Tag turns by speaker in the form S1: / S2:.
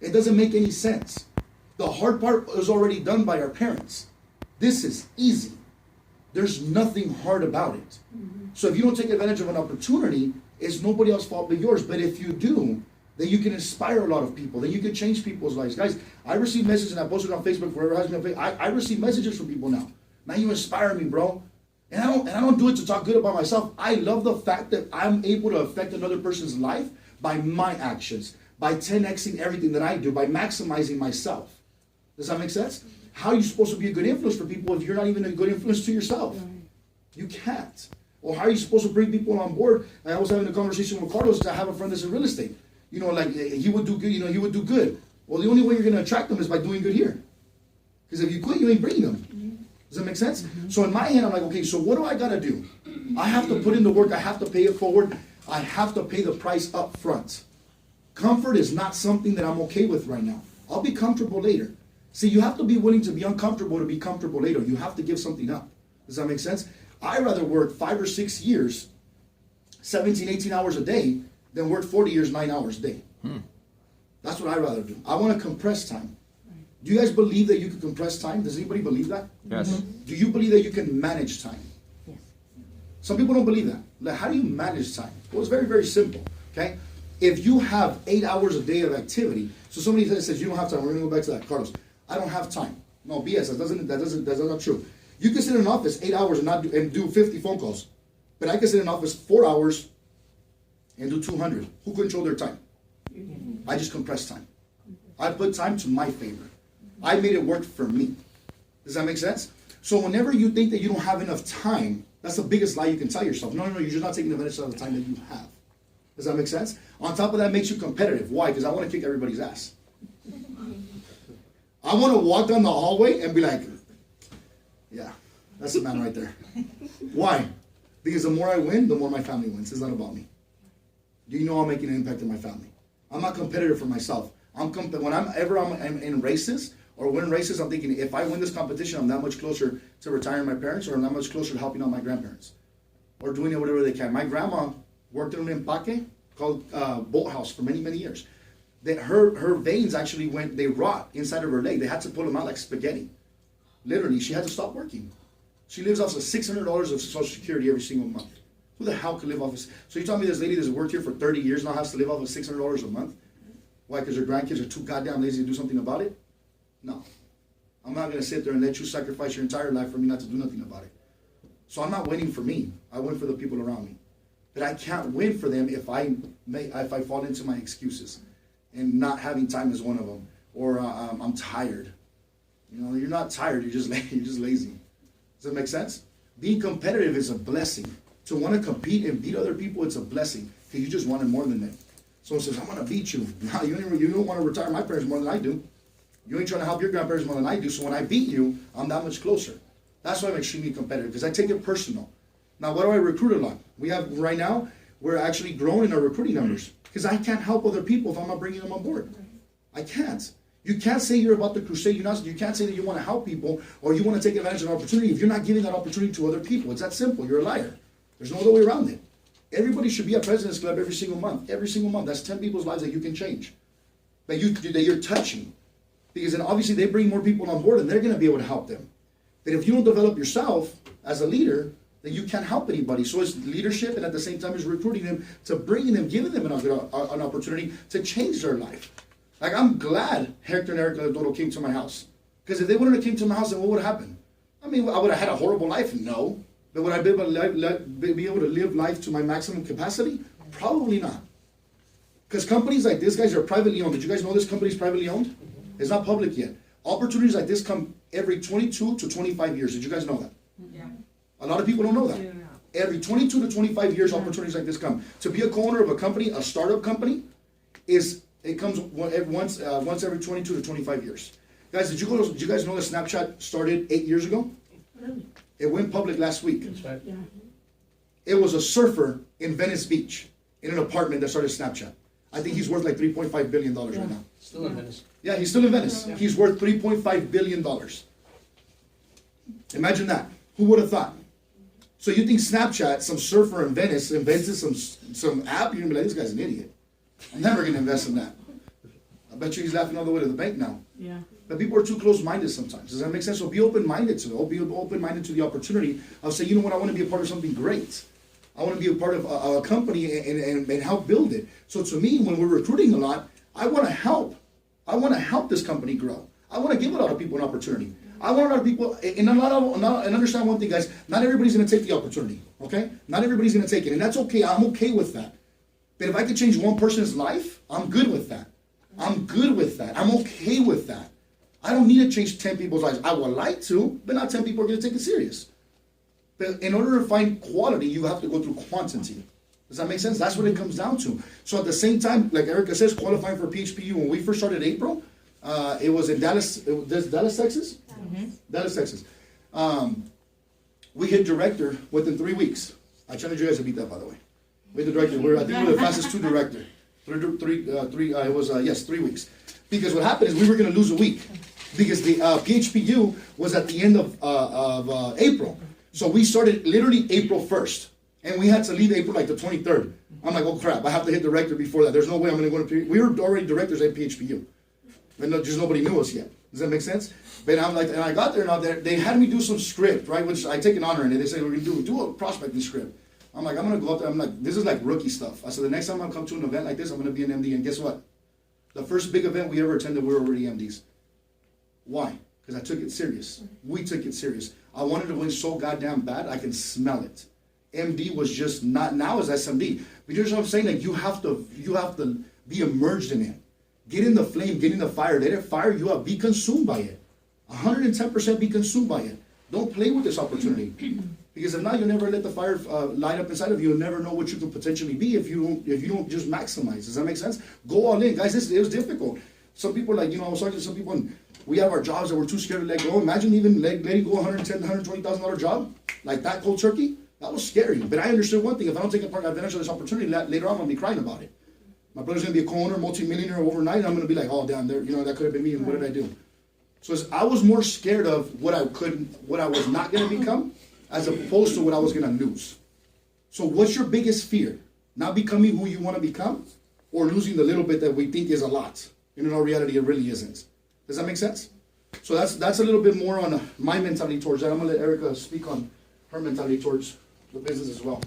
S1: It doesn't make any sense. The hard part is already done by our parents. This is easy. There's nothing hard about it. So if you don't take advantage of an opportunity, it's nobody else's fault but yours. But if you do, then you can inspire a lot of people. Then you can change people's lives. Guys, I receive messages, and I posted on Facebook, wherever has me on Facebook. I receive messages from people now. Man, you inspire me, bro. And I don't do it to talk good about myself. I love the fact that I'm able to affect another person's life by my actions, by 10xing everything that I do, by maximizing myself. Does that make sense? How are you supposed to be a good influence for people if you're not even a good influence to yourself? You can't. Or how are you supposed to bring people on board? I was having a conversation with Carlos. I have a friend that's in real estate. You know, like he would do good. You know, he would do good. Well, the only way you're going to attract them is by doing good here. Because if you quit, you ain't bringing them. Does that make sense? So in my hand, I'm like, okay, so what do I got to do? I have to put in the work. I have to pay it forward. I have to pay the price up front. Comfort is not something that I'm okay with right now. I'll be comfortable later. See, you have to be willing to be uncomfortable to be comfortable later. You have to give something up. Does that make sense? I'd rather work 5 or 6 years, 17, 18 hours a day, than work 40 years, 9 hours a day. That's what I'd rather do. I want to compress time. Do you guys believe that you can compress time? Does anybody believe that?
S2: Yes.
S1: Do you believe that you can manage time?
S3: Yes.
S1: Some people don't believe that. Like, how do you manage time? Well, it's very, very simple. Okay? If you have 8 hours a day of activity, so somebody says you don't have time. We're going to go back to that, Carlos. I don't have time. No, BS. That's not true. You can sit in an office 8 hours and do 50 phone calls, but I can sit in an office 4 hours and do 200. Who control their time? I just compress time. I put time to my favor. I made it work for me. Does that make sense? So whenever you think that you don't have enough time, that's the biggest lie you can tell yourself. No, you're just not taking advantage of the time that you have. Does that make sense? On top of that, it makes you competitive. Why? Because I want to kick everybody's ass. I want to walk down the hallway and be like, yeah, that's the man right there. Why? Because the more I win, the more my family wins. It's not about me. Do you know I'm making an impact in my family? I'm not competitive for myself. When I'm in races or win races, I'm thinking if I win this competition, I'm that much closer to retiring my parents, or I'm that much closer to helping out my grandparents, or doing whatever they can. My grandma worked in an empaque called Boat House for many, many years. That her veins actually they rot inside of her leg. They had to pull them out like spaghetti. Literally, she had to stop working. She lives off of $600 of Social Security every single month. Who the hell could live off of? So you tell me this lady that's worked here for 30 years now has to live off of $600 a month? Why? Because her grandkids are too goddamn lazy to do something about it? No. I'm not going to sit there and let you sacrifice your entire life for me not to do nothing about it. So I'm not winning for me. I win for the people around me. But I can't win for them if I fall into my excuses. And not having time is one of them. Or I'm tired. You know, you're not tired. You're just lazy. Does that make sense? Being competitive is a blessing. To want to compete and beat other people, it's a blessing. Because you just wanted more than them. Someone says, I'm going to beat you. No, you don't want to retire my parents more than I do. You ain't trying to help your grandparents more than I do. So when I beat you, I'm that much closer. That's why I'm extremely competitive. Because I take it personal. Now, what do I recruit a lot? We have, right now, we're actually growing in our recruiting numbers. Because I can't help other people if I'm not bringing them on board. I can't. You can't say you're about the crusade. You can't say that you want to help people or you want to take advantage of an opportunity if you're not giving that opportunity to other people. It's that simple. You're a liar. There's no other way around it. Everybody should be at President's Club every single month. Every single month. That's 10 people's lives that you can change. That you're touching. Because then obviously they bring more people on board and they're going to be able to help them. That if you don't develop yourself as a leader, then you can't help anybody. So it's leadership, and at the same time it's recruiting them to bringing them, giving them an opportunity to change their life. Like, I'm glad Hector and Erica Dodo came to my house. Because if they wouldn't have came to my house, then what would have happened? I mean, I would have had a horrible life? No. But would I be able to live life to my maximum capacity? Probably not. Because companies like this, guys, are privately owned. Did you guys know this company is privately owned? It's not public yet. Opportunities like this come every 22 to 25 years. Did you guys know that?
S3: Yeah.
S1: A lot of people don't know that.
S3: Yeah.
S1: Every 22 to 25 years, opportunities like this come. To be a co-owner of a company, a startup company, it comes once every 22 to 25 years. Guys, did you guys know that Snapchat started 8 years ago?
S3: Really?
S1: It went public last week.
S2: That's right.
S3: Yeah.
S1: It was a surfer in Venice Beach in an apartment that started Snapchat. I think he's worth like $3.5 billion right now.
S2: Still in Venice.
S1: Yeah, he's still in Venice.
S3: Yeah.
S1: He's worth $3.5 billion. Imagine that. Who would have thought? So you think Snapchat, some surfer in Venice, invented some app? You're going to be like, this guy's an idiot. I'm never going to invest in that. bet you he's laughing all the way to the bank now.
S2: Yeah.
S1: But people are too close-minded sometimes. Does that make sense? So be open-minded to it. Be open-minded to the opportunity of saying, you know what, I want to be a part of something great. I want to be a part of a company and help build it. So to me, when we're recruiting a lot, I want to help. I want to help this company grow. I want to give a lot of people an opportunity. I want a lot of people, and understand one thing, guys, not everybody's going to take the opportunity, okay? Not everybody's going to take it, and that's okay. I'm okay with that. But if I could change one person's life, I'm good with that. I'm good with that. I'm okay with that. I don't need to change 10 people's lives. I would like to, but not 10 people are going to take it serious. But in order to find quality, you have to go through quantity. Does that make sense? That's what it comes down to. So at the same time, like Erica says, qualifying for PHPU, when we first started April, it was in Dallas, Dallas, Texas? Mm-hmm. Dallas, Texas. We hit director within 3 weeks. I challenge you guys to beat that, by the way. We hit the director. I think we were the fastest to director. 3 weeks. Because what happened is we were going to lose a week. Because the PHPU was at the end of April. So we started literally April 1st. And we had to leave April like the 23rd. I'm like, oh crap, I have to hit director before that. There's no way I'm going to go to PHPU. We were already directors at PHPU. And just nobody knew us yet. Does that make sense? But I'm like, and I got there and they had me do some script, right? Which I take an honor in it. They say, we're going to do a prospecting script. I'm like, I'm going to go up there. I'm like, this is like rookie stuff. I said, the next time I come to an event like this, I'm going to be an MD. And guess what? The first big event we ever attended, we were already MDs. Why? Because I took it serious. We took it serious. I wanted to win so goddamn bad, I can smell it. MD was just not, now is SMD. But here's what I'm saying, like you have to be immersed in it. Get in the flame, get in the fire, let it fire you up, be consumed by it. 110% be consumed by it. Don't play with this opportunity. Because if not, you'll never let the fire light up inside of you. You'll never know what you could potentially be if you don't just maximize. Does that make sense? Go all in. Guys, it was difficult. Some people I was talking to some people and we have our jobs that we're too scared to let go. Imagine even letting go $110,000, $120,000 job, like that cold turkey. That was scary, but I understood one thing. If I don't take advantage of this opportunity, later on I'm going to be crying about it. My brother's going to be a co-owner, multi-millionaire overnight, and I'm going to be like, oh, damn, that could have been me, and what did I do? So I was more scared of what I was not going to become, as opposed to what I was going to lose. So what's your biggest fear? Not becoming who you want to become, or losing the little bit that we think is a lot? In all reality, it really isn't. Does that make sense? So that's a little bit more on my mentality towards that. I'm going to let Erica speak on her mentality towards the business as well.